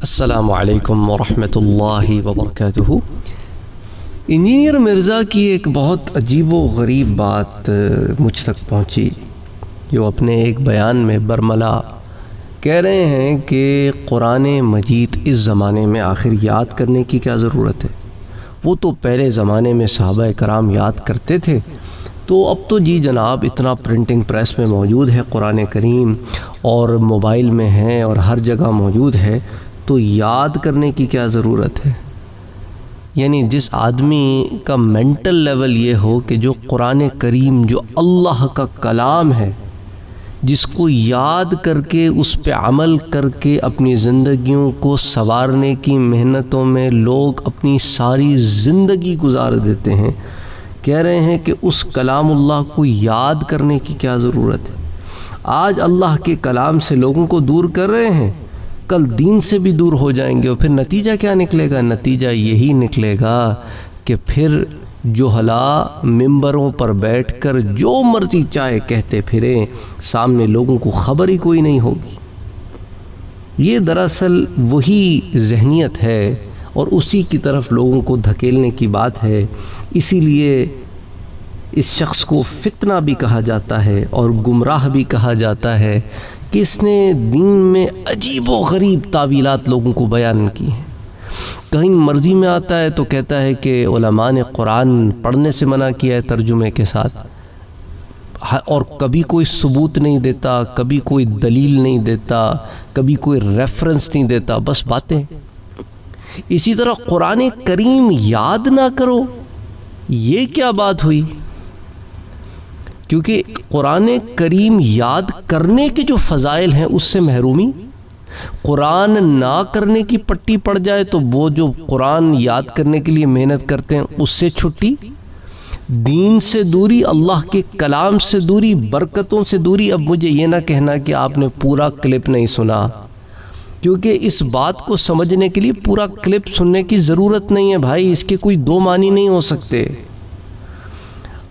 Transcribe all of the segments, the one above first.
السلام علیکم ورحمۃ اللہ وبرکاتہ۔ انجینئر مرزا کی ایک بہت عجیب و غریب بات مجھ تک پہنچی، جو اپنے ایک بیان میں برملا کہہ رہے ہیں کہ قرآن مجید اس زمانے میں آخر یاد کرنے کی کیا ضرورت ہے؟ وہ تو پہلے زمانے میں صحابہ کرام یاد کرتے تھے، تو اب تو جی جناب اتنا پرنٹنگ پریس میں موجود ہے قرآن کریم، اور موبائل میں ہے اور ہر جگہ موجود ہے، تو یاد کرنے کی کیا ضرورت ہے؟ یعنی جس آدمی کا مینٹل لیول یہ ہو کہ جو قرآن کریم جو اللہ کا کلام ہے، جس کو یاد کر کے اس پہ عمل کر کے اپنی زندگیوں کو سنوارنے کی محنتوں میں لوگ اپنی ساری زندگی گزار دیتے ہیں، کہہ رہے ہیں کہ اس کلام اللہ کو یاد کرنے کی کیا ضرورت ہے؟ آج اللہ کے کلام سے لوگوں کو دور کر رہے ہیں، کل دین سے بھی دور ہو جائیں گے، اور پھر نتیجہ کیا نکلے گا؟ نتیجہ یہی نکلے گا کہ پھر جہلا ممبروں پر بیٹھ کر جو مرضی چاہے کہتے پھریں، سامنے لوگوں کو خبر ہی کوئی نہیں ہوگی۔ یہ دراصل وہی ذہنیت ہے اور اسی کی طرف لوگوں کو دھکیلنے کی بات ہے۔ اسی لیے اس شخص کو فتنہ بھی کہا جاتا ہے اور گمراہ بھی کہا جاتا ہے کہ اس نے دین میں عجیب و غریب تعویلات لوگوں کو بیان کی ہیں۔ کہیں مرضی میں آتا ہے تو کہتا ہے کہ علماء نے قرآن پڑھنے سے منع کیا ہے ترجمے کے ساتھ، اور کبھی کوئی ثبوت نہیں دیتا، کبھی کوئی دلیل نہیں دیتا، کبھی کوئی ریفرنس نہیں دیتا، بس باتیں۔ اسی طرح قرآن کریم یاد نہ کرو، یہ کیا بات ہوئی؟ کیونکہ قرآن کریم یاد کرنے کے جو فضائل ہیں اس سے محرومی، قرآن نہ کرنے کی پٹی پڑ جائے تو وہ جو قرآن یاد کرنے کے لیے محنت کرتے ہیں اس سے چھٹی، دین سے دوری، اللہ کے کلام سے دوری، برکتوں سے دوری۔ اب مجھے یہ نہ کہنا کہ آپ نے پورا کلپ نہیں سنا، کیونکہ اس بات کو سمجھنے کے لیے پورا کلپ سننے کی ضرورت نہیں ہے بھائی، اس کے کوئی دو معنی نہیں ہو سکتے۔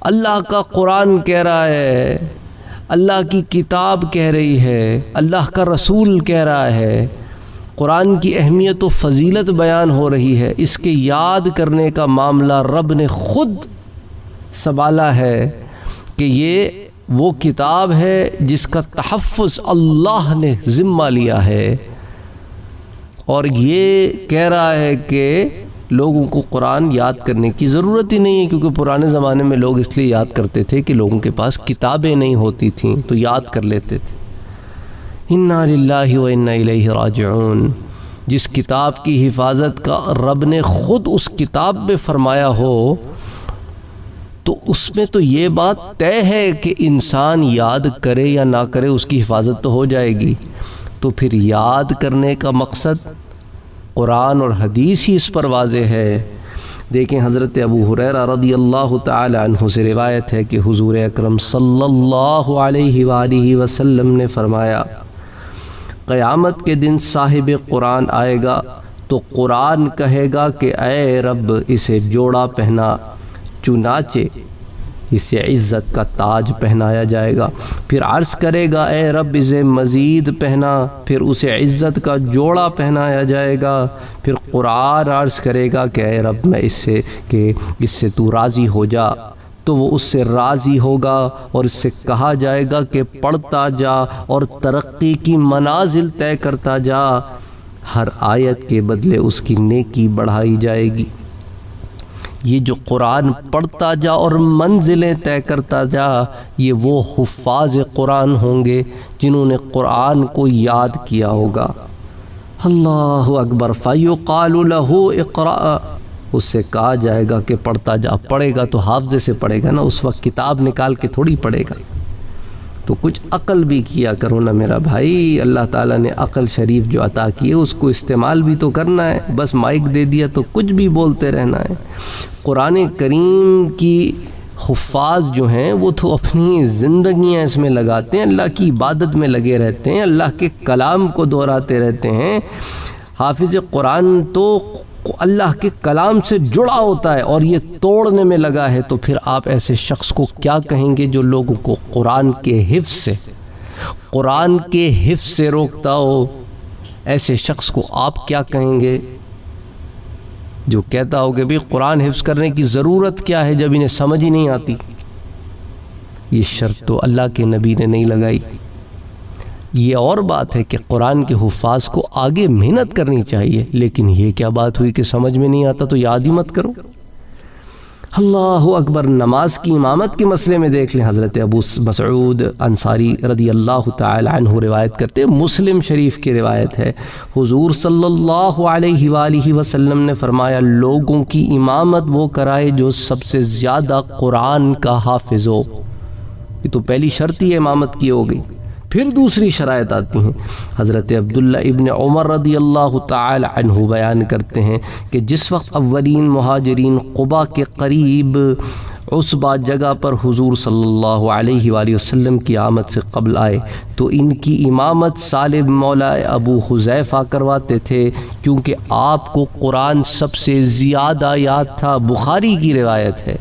اللہ کا قرآن کہہ رہا ہے، اللہ کی کتاب کہہ رہی ہے، اللہ کا رسول کہہ رہا ہے، قرآن کی اہمیت و فضیلت بیان ہو رہی ہے، اس کے یاد کرنے کا معاملہ رب نے خود سنبھالا ہے کہ یہ وہ کتاب ہے جس کا تحفظ اللہ نے ذمہ لیا ہے، اور یہ کہہ رہا ہے کہ لوگوں کو قرآن یاد کرنے کی ضرورت ہی نہیں ہے، کیونکہ پرانے زمانے میں لوگ اس لیے یاد کرتے تھے کہ لوگوں کے پاس کتابیں نہیں ہوتی تھیں تو یاد کر لیتے تھے۔ انا للہ و انا الیہ راجعون، جس کتاب کی حفاظت کا رب نے خود اس کتاب میں فرمایا ہو، تو اس میں تو یہ بات طے ہے کہ انسان یاد کرے یا نہ کرے اس کی حفاظت تو ہو جائے گی۔ تو پھر یاد کرنے کا مقصد قرآن اور حدیث ہی اس پر واضح ہے۔ دیکھیں حضرت ابو ہریرہ رضی اللہ تعالی عنہ سے روایت ہے کہ حضور اکرم صلی اللہ علیہ وآلہ وسلم نے فرمایا، قیامت کے دن صاحب قرآن آئے گا تو قرآن کہے گا کہ اے رب اسے جوڑا پہنا، چنانچہ اسے عزت کا تاج پہنایا جائے گا۔ پھر عرض کرے گا اے رب اسے مزید پہنا، پھر اسے عزت کا جوڑا پہنایا جائے گا۔ پھر قرآن عرض کرے گا کہ اے رب میں اس سے تو راضی ہو جا، تو وہ اس سے راضی ہوگا، اور اس سے کہا جائے گا کہ پڑھتا جا اور ترقی کی منازل طے کرتا جا، ہر آیت کے بدلے اس کی نیکی بڑھائی جائے گی۔ یہ جو قرآن پڑھتا جا اور منزلیں طے کرتا جا، یہ وہ حفاظ قرآن ہوں گے جنہوں نے قرآن کو یاد کیا ہوگا۔ اللہ اکبر۔ فَيُقَالُ لَهُ اقرأ، اس سے کہا جائے گا کہ پڑھتا جا۔ پڑھے گا تو حافظے سے پڑھے گا نا، اس وقت کتاب نکال کے تھوڑی پڑھے گا۔ تو کچھ عقل بھی کیا کرو نا میرا بھائی، اللہ تعالیٰ نے عقل شریف جو عطا کی ہے اس کو استعمال بھی تو کرنا ہے، بس مائک دے دیا تو کچھ بھی بولتے رہنا ہے۔ قرآن کریم کی حفاظ جو ہیں وہ تو اپنی زندگیاں اس میں لگاتے ہیں، اللہ کی عبادت میں لگے رہتے ہیں، اللہ کے کلام کو دہراتے رہتے ہیں۔ حافظ قرآن تو اللہ کے کلام سے جڑا ہوتا ہے اور یہ توڑنے میں لگا ہے، تو پھر آپ ایسے شخص کو کیا کہیں گے جو لوگوں کو قرآن کے حفظ سے روکتا ہو؟ ایسے شخص کو آپ کیا کہیں گے جو کہتا ہو کہ بھئی قرآن حفظ کرنے کی ضرورت کیا ہے جب انہیں سمجھ ہی نہیں آتی؟ یہ شرط تو اللہ کے نبی نے نہیں لگائی۔ یہ اور بات ہے کہ قرآن کے حفاظ کو آگے محنت کرنی چاہیے، لیکن یہ کیا بات ہوئی کہ سمجھ میں نہیں آتا تو یاد ہی مت کرو۔ اللہ اکبر۔ نماز کی امامت کے مسئلے میں دیکھ لیں، حضرت ابو مسعود انصاری رضی اللہ تعالی عنہ روایت کرتے ہیں، مسلم شریف کی روایت ہے، حضور صلی اللہ علیہ وآلہ وسلم نے فرمایا لوگوں کی امامت وہ کرائے جو سب سے زیادہ قرآن کا حافظ ہو۔ یہ تو پہلی شرط ہی امامت کی ہو گئی۔ پھر دوسری شرائط آتی ہیں۔ حضرت عبداللہ ابن عمر رضی اللہ تعالی عنہ بیان کرتے ہیں کہ جس وقت اولین مہاجرین قباء کے قریب عصبہ جگہ پر حضور صلی اللہ علیہ وآلہ وسلم کی آمد سے قبل آئے تو ان کی امامت سالم مولا ابو حذیفہ کرواتے تھے، کیونکہ آپ کو قرآن سب سے زیادہ یاد تھا۔ بخاری کی روایت ہے،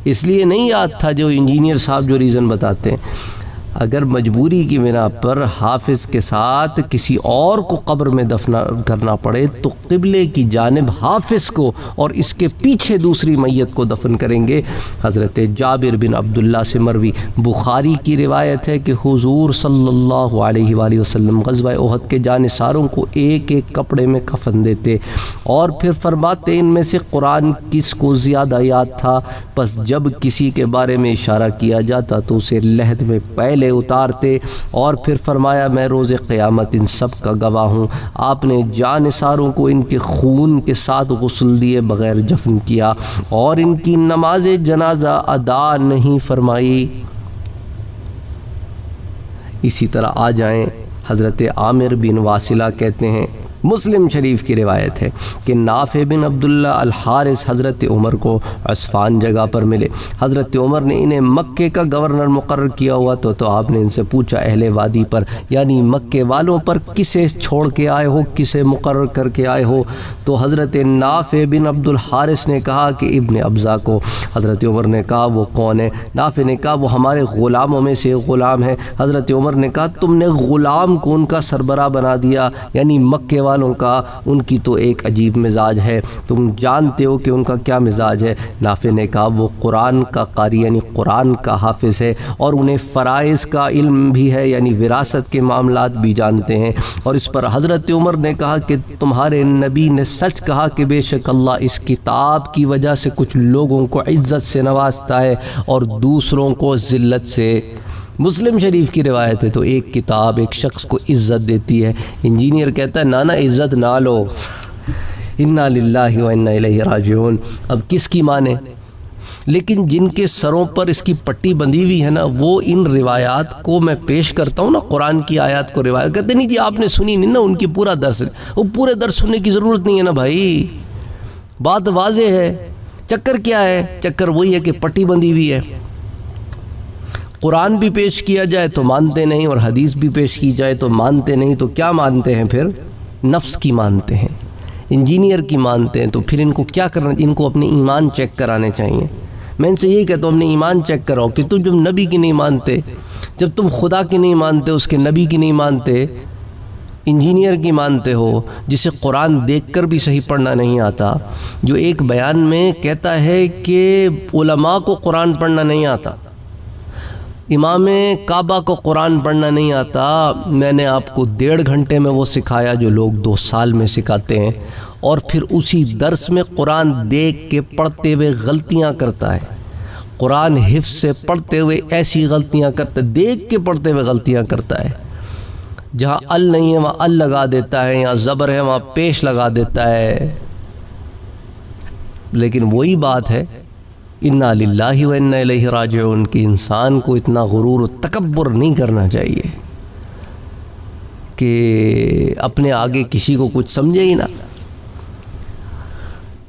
اس لیے نہیں یاد تھا جو انجینئر صاحب جو ریزن بتاتے ہیں۔ اگر مجبوری کی بنا پر حافظ کے ساتھ کسی اور کو قبر میں دفن کرنا پڑے تو قبلے کی جانب حافظ کو اور اس کے پیچھے دوسری میت کو دفن کریں گے۔ حضرت جابر بن عبداللہ سے مروی بخاری کی روایت ہے کہ حضور صلی اللہ علیہ وآلہ وسلم غزوہ احد کے جانثاروں کو ایک ایک کپڑے میں کفن دیتے اور پھر فرماتے ان میں سے قرآن کس کو زیادہ یاد تھا، پس جب کسی کے بارے میں اشارہ کیا جاتا تو اسے لحد میں پہلے اتارتے، اور پھر فرمایا میں روز قیامت ان سب کا گواہ ہوں، آپ نے جانثاروں کو ان کے خون کے ساتھ غسل دیے بغیر دفن کیا اور ان کی نماز جنازہ ادا نہیں فرمائی۔ اسی طرح آ جائیں، حضرت عامر بن واصلہ کہتے ہیں، مسلم شریف کی روایت ہے کہ نافع بن عبداللہ الحارث حضرت عمر کو عصفان جگہ پر ملے۔ حضرت عمر نے انہیں مکے کا گورنر مقرر کیا ہوا تو آپ نے ان سے پوچھا اہل وادی پر یعنی مکے والوں پر کسے چھوڑ کے آئے ہو، کسے مقرر کر کے آئے ہو؟ تو حضرت نافع بن عبد الحارث نے کہا کہ ابن ابزا کو۔ حضرت عمر نے کہا وہ کون ہے؟ نافع نے کہا وہ ہمارے غلاموں میں سے غلام ہے۔ حضرت عمر نے کہا تم نے غلام کو ان کا سربراہ بنا دیا، یعنی مکے والوں کا، ان کی تو ایک عجیب مزاج ہے، تم جانتے ہو کہ ان کا کیا مزاج ہے؟ نافع نے کہا وہ قرآن کا قاری یعنی قرآن کا حافظ ہے اور انہیں فرائض کا علم بھی ہے یعنی وراثت کے معاملات بھی جانتے ہیں۔ اور اس پر حضرت عمر نے کہا کہ تمہارے نبی نے سچ کہا کہ بے شک اللہ اس کتاب کی وجہ سے کچھ لوگوں کو عزت سے نوازتا ہے اور دوسروں کو ذلت سے۔ مسلم شریف کی روایت ہے تو ایک کتاب ایک شخص کو عزت دیتی ہے۔ انجینئر کہتا ہے نانا عزت نہ لو، انا للہ و انا الیہ راجعون۔ اب کس کی مانے؟ لیکن جن کے سروں پر اس کی پٹی بندھی ہوئی ہے نا، وہ ان روایات کو میں پیش کرتا ہوں نا، قرآن کی آیات کو روایت کہتے نہیں جی آپ نے سنی نہیں نا ان کی پورا درس، وہ پورے درس سننے کی ضرورت نہیں ہے نا بھائی، بات واضح ہے۔ چکر کیا ہے؟ چکر وہی ہے کہ پٹی بندھی ہوئی ہے۔ قرآن بھی پیش کیا جائے تو مانتے نہیں اور حدیث بھی پیش کی جائے تو مانتے نہیں، تو کیا مانتے ہیں پھر؟ نفس کی مانتے ہیں، انجینئر کی مانتے ہیں۔ تو پھر ان کو کیا کرنا؟ ان کو اپنے ایمان چیک کرانے چاہیے۔ میں ان سے یہی کہتا ہوں اپنے ایمان چیک کراؤ کہ تم جب نبی کی نہیں مانتے، جب تم خدا کی نہیں مانتے، اس کے نبی کی نہیں مانتے، انجینئر کی مانتے ہو جسے قرآن دیکھ کر بھی صحیح پڑھنا نہیں آتا، جو ایک بیان میں کہتا ہے کہ علماء کو قرآن پڑھنا نہیں آتا، امام کعبہ کو قرآن پڑھنا نہیں آتا، میں نے آپ کو 1.5 گھنٹے میں وہ سکھایا جو لوگ 2 سال میں سکھاتے ہیں، اور پھر اسی درس میں قرآن دیکھ کے پڑھتے ہوئے غلطیاں کرتا ہے، قرآن حفظ سے پڑھتے ہوئے ایسی غلطیاں کرتا ہے، دیکھ کے پڑھتے ہوئے غلطیاں کرتا ہے، جہاں ال نہیں ہے وہاں ال لگا دیتا ہے، یہاں زبر ہے وہاں پیش لگا دیتا ہے۔ لیکن وہی بات ہے انا للہ و انا الیہ راجعون کہ انسان کو اتنا غرور و تکبر نہیں کرنا چاہیے کہ اپنے آگے کسی کو کچھ سمجھے ہی نہ۔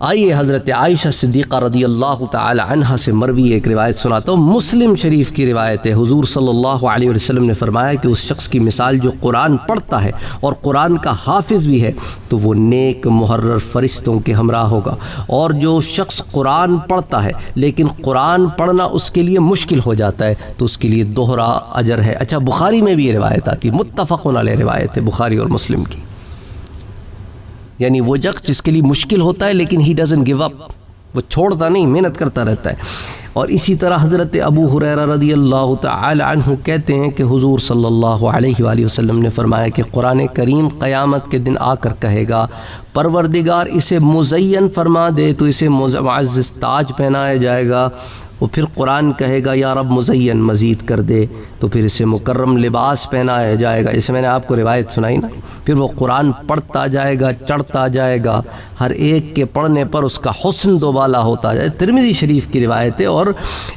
آئیے حضرت عائشہ صدیقہ رضی اللہ تعالی عنہ سے مروی ایک روایت سناتا ہوں، مسلم شریف کی روایت ہے۔ حضور صلی اللہ علیہ وسلم نے فرمایا کہ اس شخص کی مثال جو قرآن پڑھتا ہے اور قرآن کا حافظ بھی ہے تو وہ نیک محرر فرشتوں کے ہمراہ ہوگا، اور جو شخص قرآن پڑھتا ہے لیکن قرآن پڑھنا اس کے لیے مشکل ہو جاتا ہے تو اس کے لیے دوہرا اجر ہے۔ اچھا بخاری میں بھی یہ روایت آتی ہے، متفق علیہ روایت ہے بخاری اور مسلم کی۔ یعنی وہ شخص جس کے لیے مشکل ہوتا ہے لیکن ہی ڈزنٹ گیو اپ، وہ چھوڑتا نہیں، محنت کرتا رہتا ہے۔ اور اسی طرح حضرت ابو ہریرہ رضی اللہ تعالی عنہ کہتے ہیں کہ حضور صلی اللہ علیہ وآلہ وسلم نے فرمایا کہ قرآن کریم قیامت کے دن آ کر کہے گا پروردگار اسے مزین فرما دے تو اسے معزز تاج پہنایا جائے گا، وہ پھر قرآن کہے گا یا رب مزین مزید کر دے تو پھر اسے مکرم لباس پہنایا جائے گا، جیسے میں نے آپ کو روایت سنائی نا، پھر وہ قرآن پڑھتا جائے گا، چڑھتا جائے گا، ہر ایک کے پڑھنے پر اس کا حسن دوبالا ہوتا جائے۔ ترمذی شریف کی روایت ہے اور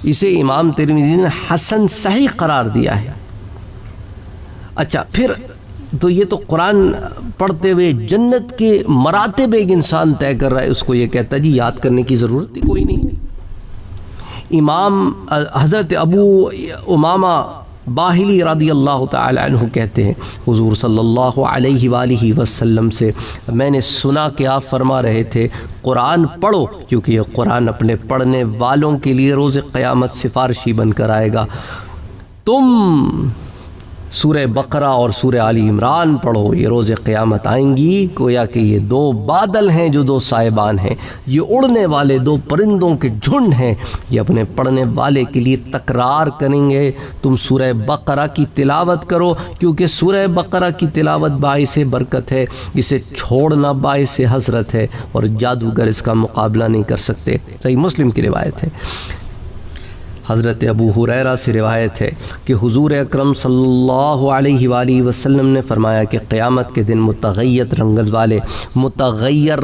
اسے امام ترمذی نے حسن صحیح قرار دیا ہے۔ اچھا، پھر تو یہ تو قرآن پڑھتے ہوئے جنت کے مراتب ایک انسان طے کر رہا ہے، اس کو یہ کہتا ہے جی یاد کرنے کی ضرورت ہی کوئی نہیں۔ امام حضرت ابو امامہ باہلی رضی اللہ تعالی عنہ کہتے ہیں حضور صلی اللہ علیہ وآلہ وسلم سے میں نے سنا کہ آپ فرما رہے تھے قرآن پڑھو کیونکہ یہ قرآن اپنے پڑھنے والوں کے لیے روز قیامت سفارشی بن کر آئے گا۔ تم سورہ بقرہ اور سورہ آل عمران پڑھو، یہ روز قیامت آئیں گی، گویا کہ یہ دو بادل ہیں جو دو سائبان ہیں، یہ اڑنے والے دو پرندوں کے جھنڈ ہیں، یہ اپنے پڑھنے والے کے لیے تکرار کریں گے تم سورہ بقرہ کی تلاوت کرو کیونکہ سورہ بقرہ کی تلاوت باعث برکت ہے، اسے چھوڑنا باعث حسرت ہے اور جادوگر اس کا مقابلہ نہیں کر سکتے۔ صحیح مسلم کی روایت ہے۔ حضرت ابو ہریرہ سے روایت ہے کہ حضور اکرم صلی اللہ علیہ وآلہ وسلم نے فرمایا کہ قیامت کے دن متغیر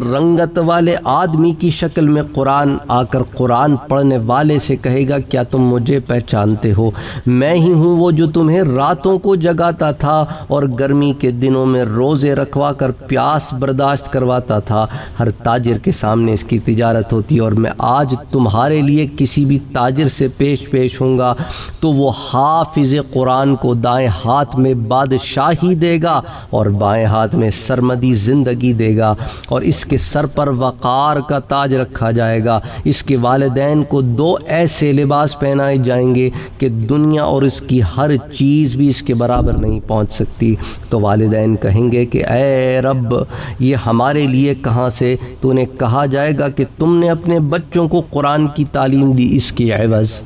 رنگت والے آدمی کی شکل میں قرآن آ کر قرآن پڑھنے والے سے کہے گا کیا تم مجھے پہچانتے ہو؟ میں ہی ہوں وہ جو تمہیں راتوں کو جگاتا تھا اور گرمی کے دنوں میں روزے رکھوا کر پیاس برداشت کرواتا تھا۔ ہر تاجر کے سامنے اس کی تجارت ہوتی اور میں آج تمہارے لیے کسی بھی تاجر سے پیش ہوں گا تو وہ حافظ قرآن کو دائیں ہاتھ میں بادشاہی دے گا اور بائیں ہاتھ میں سرمدی زندگی دے گا اور اس کے سر پر وقار کا تاج رکھا جائے گا۔ اس کے والدین کو دو ایسے لباس پہنائے جائیں گے کہ دنیا اور اس کی ہر چیز بھی اس کے برابر نہیں پہنچ سکتی۔ تو والدین کہیں گے کہ اے رب یہ ہمارے لیے کہاں سے؟ تو انہیں کہا جائے گا کہ تم نے اپنے بچوں کو قرآن کی تعلیم دی، اس کی عوض۔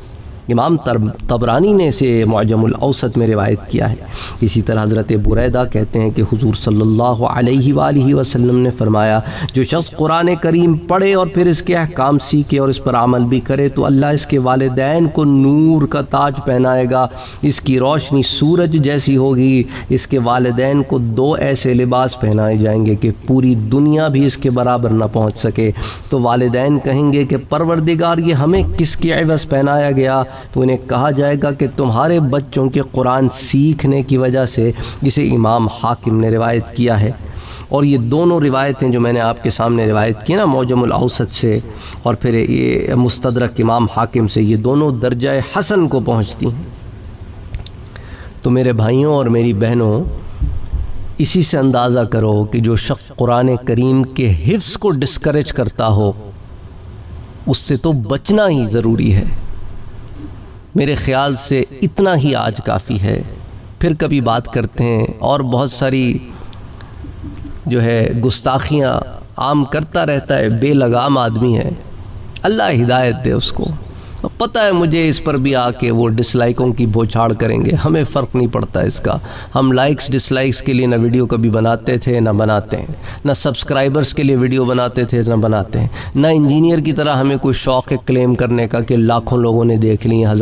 امام طبرانی نے اسے معجم الاوسط میں روایت کیا ہے۔ اسی طرح حضرت بریدہ کہتے ہیں کہ حضور صلی اللہ علیہ وآلہ وسلم نے فرمایا جو شخص قرآن کریم پڑھے اور پھر اس کے احکام سیکھے اور اس پر عمل بھی کرے تو اللہ اس کے والدین کو نور کا تاج پہنائے گا، اس کی روشنی سورج جیسی ہوگی۔ اس کے والدین کو دو ایسے لباس پہنائے جائیں گے کہ پوری دنیا بھی اس کے برابر نہ پہنچ سکے۔ تو والدین کہیں گے کہ پروردگار یہ ہمیں کس کی عوض پہنایا گیا؟ تو انہیں کہا جائے گا کہ تمہارے بچوں کے قرآن سیکھنے کی وجہ سے، جسے امام حاکم نے روایت کیا ہے۔ اور یہ دونوں روایتیں جو میں نے آپ کے سامنے روایت کی نا معجم الاوسط سے اور پھر یہ مستدرک امام حاکم سے، یہ دونوں درجہ حسن کو پہنچتی ہیں۔ تو میرے بھائیوں اور میری بہنوں، اسی سے اندازہ کرو کہ جو شخص قرآن کریم کے حفظ کو ڈسکریج کرتا ہو اس سے تو بچنا ہی ضروری ہے۔ میرے خیال سے اتنا ہی آج کافی ہے، پھر کبھی بات کرتے ہیں۔ اور بہت ساری جو ہے گستاخیاں عام کرتا رہتا ہے، بے لگام آدمی ہے، اللہ ہدایت دے اس کو۔ پتہ ہے مجھے اس پر بھی آ کے وہ ڈس لائکوں کی بوچھاڑ کریں گے، ہمیں فرق نہیں پڑتا اس کا۔ ہم لائکس ڈس لائکس کے لیے نہ ویڈیو کبھی بناتے تھے نہ بناتے ہیں، نہ سبسکرائبرز کے لیے ویڈیو بناتے تھے نہ بناتے ہیں، نہ انجینئر کی طرح ہمیں کوئی شوق ہے کلیم کرنے کا کہ لاکھوں لوگوں نے دیکھ لی ہیں،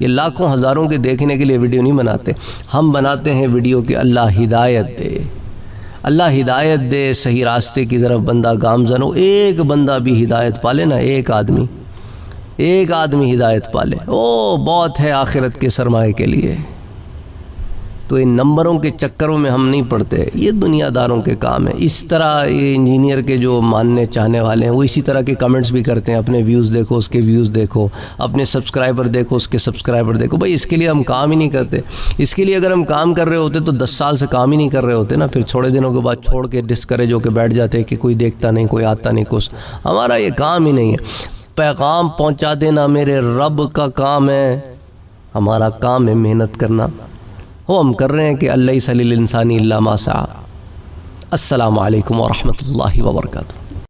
یہ لاکھوں ہزاروں کے دیکھنے کے لیے ویڈیو نہیں بناتے۔ ہم بناتے ہیں ویڈیو کہ اللہ ہدایت دے، اللہ ہدایت دے، صحیح راستے کی طرف بندہ گامزن ہو۔ ایک بندہ بھی ہدایت پالے نا، ایک آدمی ہدایت پالے، او بہت ہے آخرت کے سرمایے کے لیے۔ تو ان نمبروں کے چکروں میں ہم نہیں پڑتے، یہ دنیا داروں کے کام ہے۔ اس طرح یہ انجینئر کے جو ماننے چاہنے والے ہیں وہ اسی طرح کے کمنٹس بھی کرتے ہیں، اپنے ویوز دیکھو اس کے ویوز دیکھو، اپنے سبسکرائبر دیکھو اس کے سبسکرائبر دیکھو۔ بھائی اس کے لیے ہم کام ہی نہیں کرتے، اس کے لیے اگر ہم کام کر رہے ہوتے تو 10 سال سے کام ہی نہیں کر رہے ہوتے نا، پھر تھوڑے دنوں کے بعد چھوڑ کے ڈسکریج ہو کے بیٹھ جاتے کہ کوئی دیکھتا نہیں، کوئی آتا نہیں کچھ۔ ہمارا یہ کام ہی نہیں ہے، پیغام پہنچا دینا میرے رب کا کام ہے، ہمارا کام ہے محنت کرنا۔ وہ ہم کر رہے ہیں کہ لیس للانسان الا ما سعی، السلام علیکم ورحمۃ اللہ وبرکاتہ.